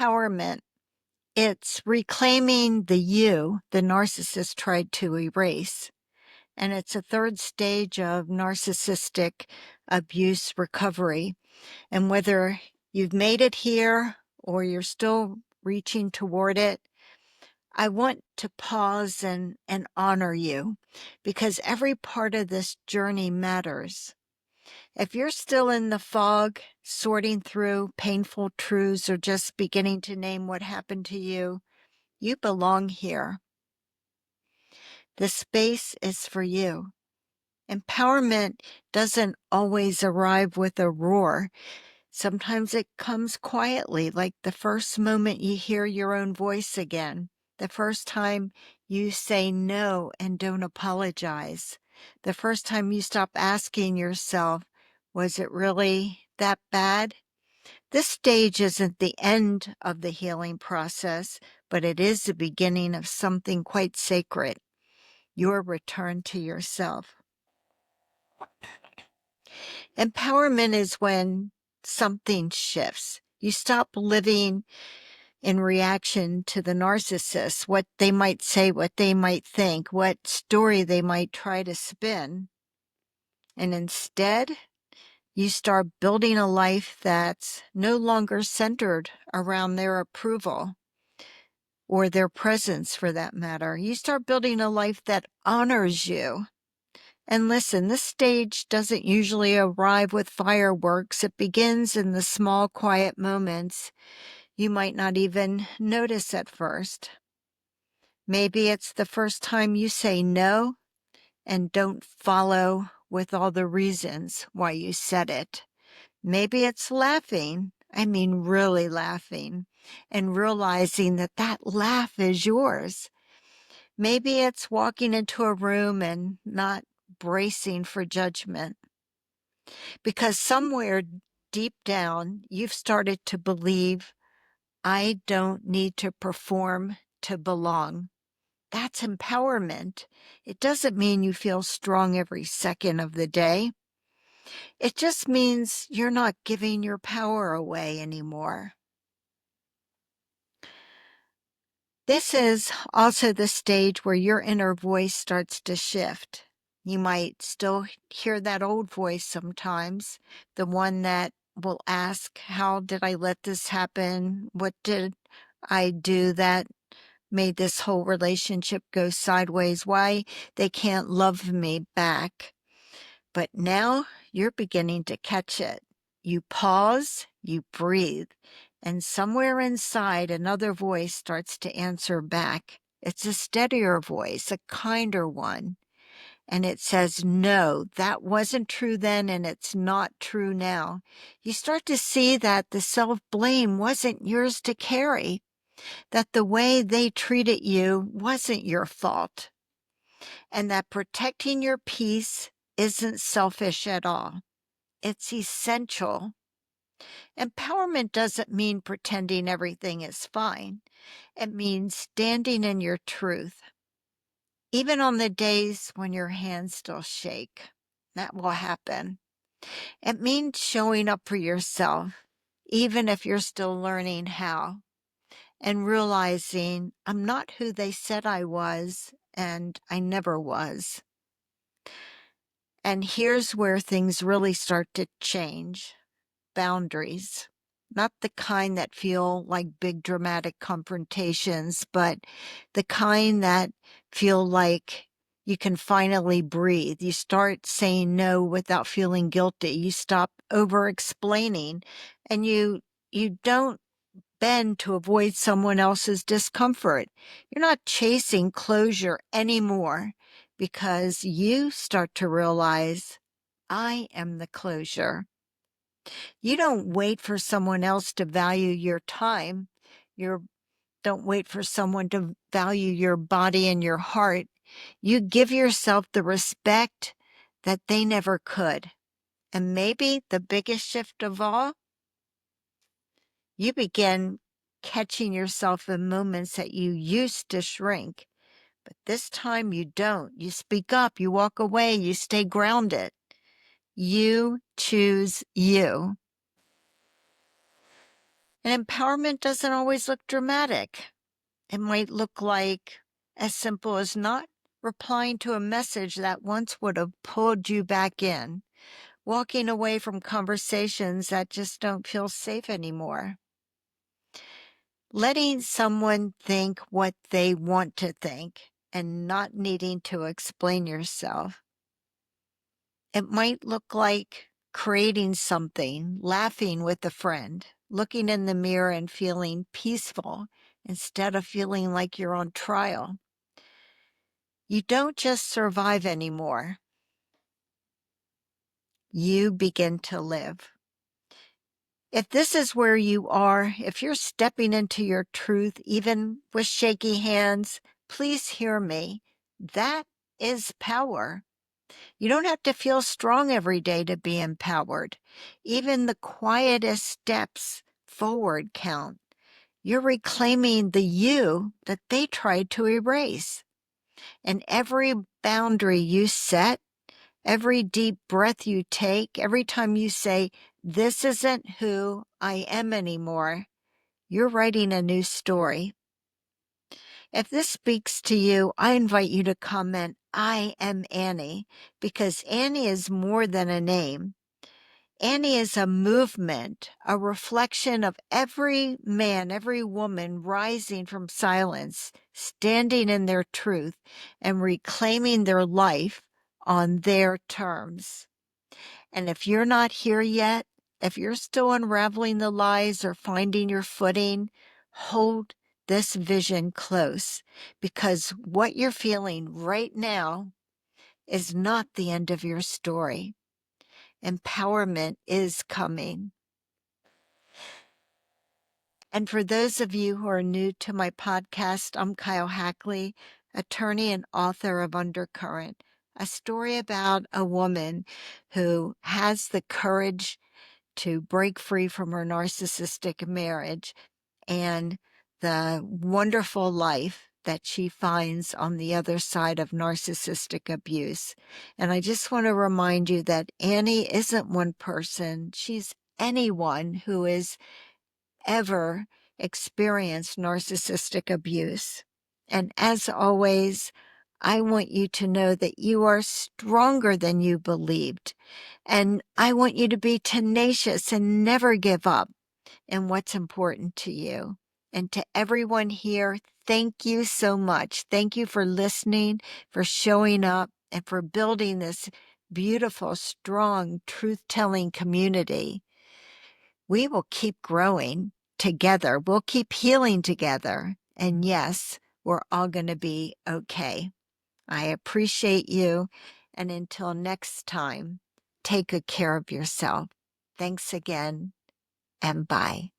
Empowerment. It's reclaiming the you the narcissist tried to erase. And it's a third stage of narcissistic abuse recovery. And whether you've made it here or you're still reaching toward it, I want to pause and honor you because every part of this journey matters. If you're still in the fog, sorting through painful truths or just beginning to name what happened to you belong here. This space is for you. Empowerment doesn't always arrive with a roar. Sometimes it comes quietly, like the first moment you hear your own voice again, the first time you say no and don't apologize, the first time you stop asking yourself, was it really that bad? This stage isn't the end of the healing process, but it is the beginning of something quite sacred, your return to yourself. Empowerment is when something shifts. You stop living in reaction to the narcissist, what they might say, what they might think, what story they might try to spin. And instead, you start building a life that's no longer centered around their approval or their presence for that matter. You start building a life that honors you. And listen, this stage doesn't usually arrive with fireworks. It begins in the small, quiet moments you might not even notice at first. Maybe it's the first time you say no and don't follow with all the reasons why you said it. Maybe it's laughing, I mean really laughing, and realizing that that laugh is yours. Maybe it's walking into a room and not bracing for judgment. Because somewhere deep down, you've started to believe, I don't need to perform to belong. That's empowerment. It doesn't mean you feel strong every second of the day. It just means you're not giving your power away anymore. This is also the stage where your inner voice starts to shift. You might still hear that old voice sometimes, the one that will ask, how did I let this happen? What did I do that made this whole relationship go sideways? Why they can't love me back? But now you're beginning to catch it. You pause, you breathe, and somewhere inside another voice starts to answer back. It's a steadier voice, a kinder one. And it says, no, that wasn't true then, and it's not true now. You start to see that the self-blame wasn't yours to carry, that the way they treated you wasn't your fault, and that protecting your peace isn't selfish at all. It's essential. Empowerment doesn't mean pretending everything is fine. It means standing in your truth, even on the days when your hands still shake. That will happen. It means showing up for yourself, even if you're still learning how, and realizing I'm not who they said I was, and I never was. And here's where things really start to change. Boundaries. Not the kind that feel like big dramatic confrontations, but the kind that feel like you can finally breathe. You start saying no without feeling guilty. You stop over-explaining, and you don't bend to avoid someone else's discomfort. You're not chasing closure anymore because you start to realize, I am the closure. You don't wait for someone else to value your time. You don't wait for someone to value your body and your heart. You give yourself the respect that they never could. And maybe the biggest shift of all, you begin catching yourself in moments that you used to shrink. But this time you don't. You speak up, you walk away, you stay grounded. You choose you. And empowerment doesn't always look dramatic. It might look like as simple as not replying to a message that once would have pulled you back in, walking away from conversations that just don't feel safe anymore, letting someone think what they want to think and not needing to explain yourself. It might look like creating something, laughing with a friend, looking in the mirror and feeling peaceful instead of feeling like you're on trial. You don't just survive anymore. You begin to live. If this is where you are, if you're stepping into your truth, even with shaky hands, please hear me. That is power. You don't have to feel strong every day to be empowered. Even the quietest steps forward count. You're reclaiming the you that they tried to erase. And every boundary you set, every deep breath you take, every time you say, "This isn't who I am anymore," you're writing a new story. If this speaks to you, I invite you to comment, "I am Annie," because Annie is more than a name. Annie is a movement, a reflection of every man, every woman rising from silence, standing in their truth, and reclaiming their life on their terms. And if you're not here yet, if you're still unraveling the lies or finding your footing, hold this vision close, because what you're feeling right now is not the end of your story. Empowerment is coming. And for those of you who are new to my podcast, I'm Kyle Hackley, attorney and author of Undercurrent, a story about a woman who has the courage to break free from her narcissistic marriage and the wonderful life that she finds on the other side of narcissistic abuse. And I just want to remind you that Annie isn't one person. She's anyone who has ever experienced narcissistic abuse. And as always, I want you to know that you are stronger than you believed. And I want you to be tenacious and never give up in what's important to you. And to everyone here, thank you so much. Thank you for listening, for showing up, and for building this beautiful, strong, truth-telling community. We will keep growing together. We'll keep healing together. And yes, we're all going to be okay. I appreciate you. And until next time, take good care of yourself. Thanks again, and bye.